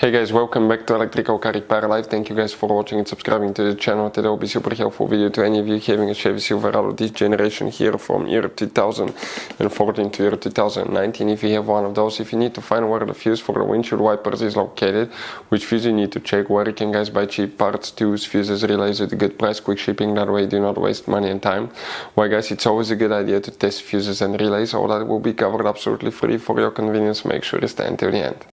Hey guys, welcome back to Electrical Car Repair Live. Thank you guys for watching and subscribing to the channel. Today will be super helpful video to any of you having a Chevy Silverado this generation here from year 2014 to year 2019. If you have one of those, if you need to find where the fuse for the windshield wipers is located, which fuse you need to check, where you can guys buy cheap parts, tools, fuses, relays with a good price, quick shipping, that way do not waste money and time. Why guys, it's always a good idea to test fuses and relays. All that will be covered absolutely free for your convenience. Make sure you stay until the end.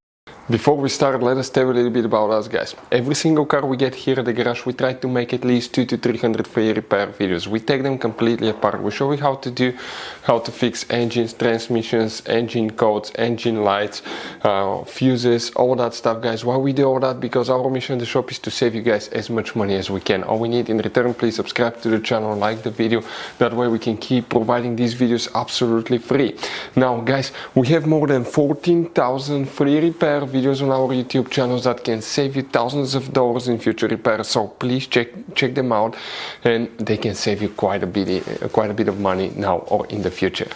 Before we start, let us tell you a little bit about us guys. Every single car we get here at the garage, we try to make at least 200 to 300 free repair videos. We take them completely apart. We show you how to fix engines, transmissions, engine codes, engine lights, fuses, all that stuff guys. Why we do all that? Because our mission in the shop is to save you guys as much money as we can. All we need in return, please subscribe to the channel, like the video. That way we can keep providing these videos absolutely free. Now guys, we have more than 14,000 free repair videos on our YouTube channels that can save you thousands of dollars in future repairs. So please check them out, and they can save you quite a bit of money now or in the future.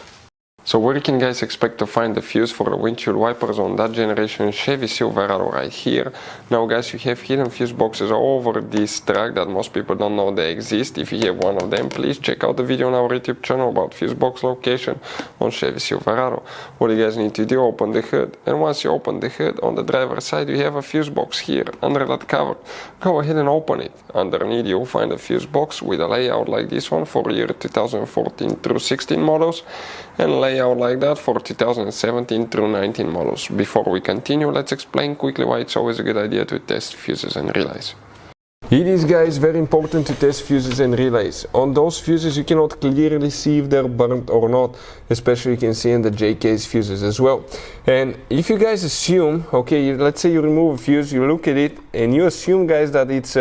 So where you can guys expect to find the fuse for the windshield wipers on that generation Chevy Silverado right here. Now guys, you have hidden fuse boxes all over this truck that most people don't know they exist. If you have one of them, please check out the video on our YouTube channel about fuse box location on Chevy Silverado. What you guys need to do, open the hood, and once you open the hood, on the driver's side you have a fuse box here under that cover. Go ahead and open it. Underneath you'll find a fuse box with a layout like this one for year 2014 through 16 models, and layout like that for 2017 through 19 models. Before we continue, let's explain quickly why it's always a good idea to test fuses and relays. It is guys very important to test fuses and relays. On those fuses you cannot clearly see if they're burnt or not, especially you can see in the J-case fuses as well. And if you guys assume, okay, let's say you remove a fuse, you look at it and you assume guys that it's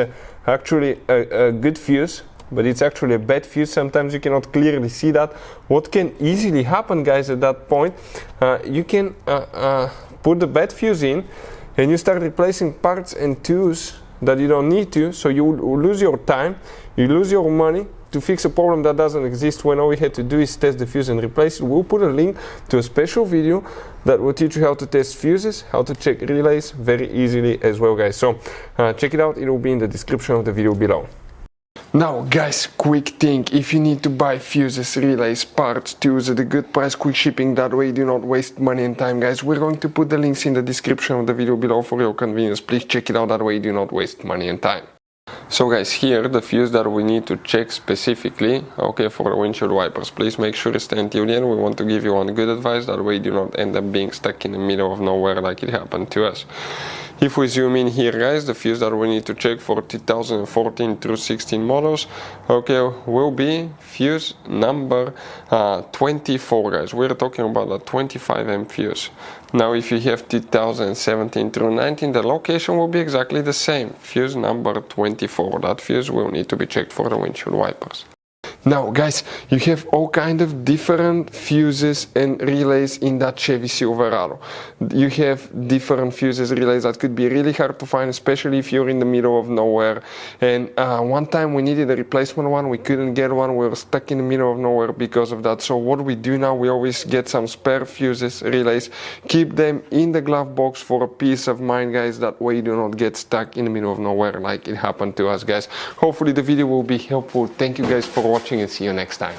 actually a good fuse, but it's actually a bad fuse. Sometimes you cannot clearly see that. What can easily happen guys at that point, you can put the bad fuse in and you start replacing parts and tools that you don't need to, so you lose your time, you lose your money to fix a problem that doesn't exist, when all we had to do is test the fuse and replace it. We'll put a link to a special video that will teach you how to test fuses, how to check relays very easily as well guys. So check it out, it will be in the description of the video below. Now guys, quick thing, if you need to buy fuses, relays, parts, tools at a good price, quick shipping, that way you do not waste money and time guys, we're going to put the links in the description of the video below for your convenience. Please check it out, that way you do not waste money and time. So guys, here the fuse that we need to check specifically, okay, for the windshield wipers. Please make sure you stay until the end. We want to give you one good advice, that way you do not end up being stuck in the middle of nowhere like it happened to us. If we zoom in here guys, the fuse that we need to check for 2014 through 16 models, okay, will be fuse number 24 guys. We're talking about a 25 fuse. Now if you have 2017 through 19, the location will be exactly the same, fuse number 24. That fuse will need to be checked for the windshield wipers. Now guys, you have all kind of different fuses and relays in that Chevy Silverado. You have different fuses, relays that could be really hard to find, especially if you're in the middle of nowhere. And one time we needed a replacement one, we couldn't get one, we were stuck in the middle of nowhere because of that. So what we do now, we always get some spare fuses, relays, keep them in the glove box for a peace of mind guys, that way you do not get stuck in the middle of nowhere like it happened to us guys. Hopefully the video will be helpful. Thank you guys for watching and see you next time.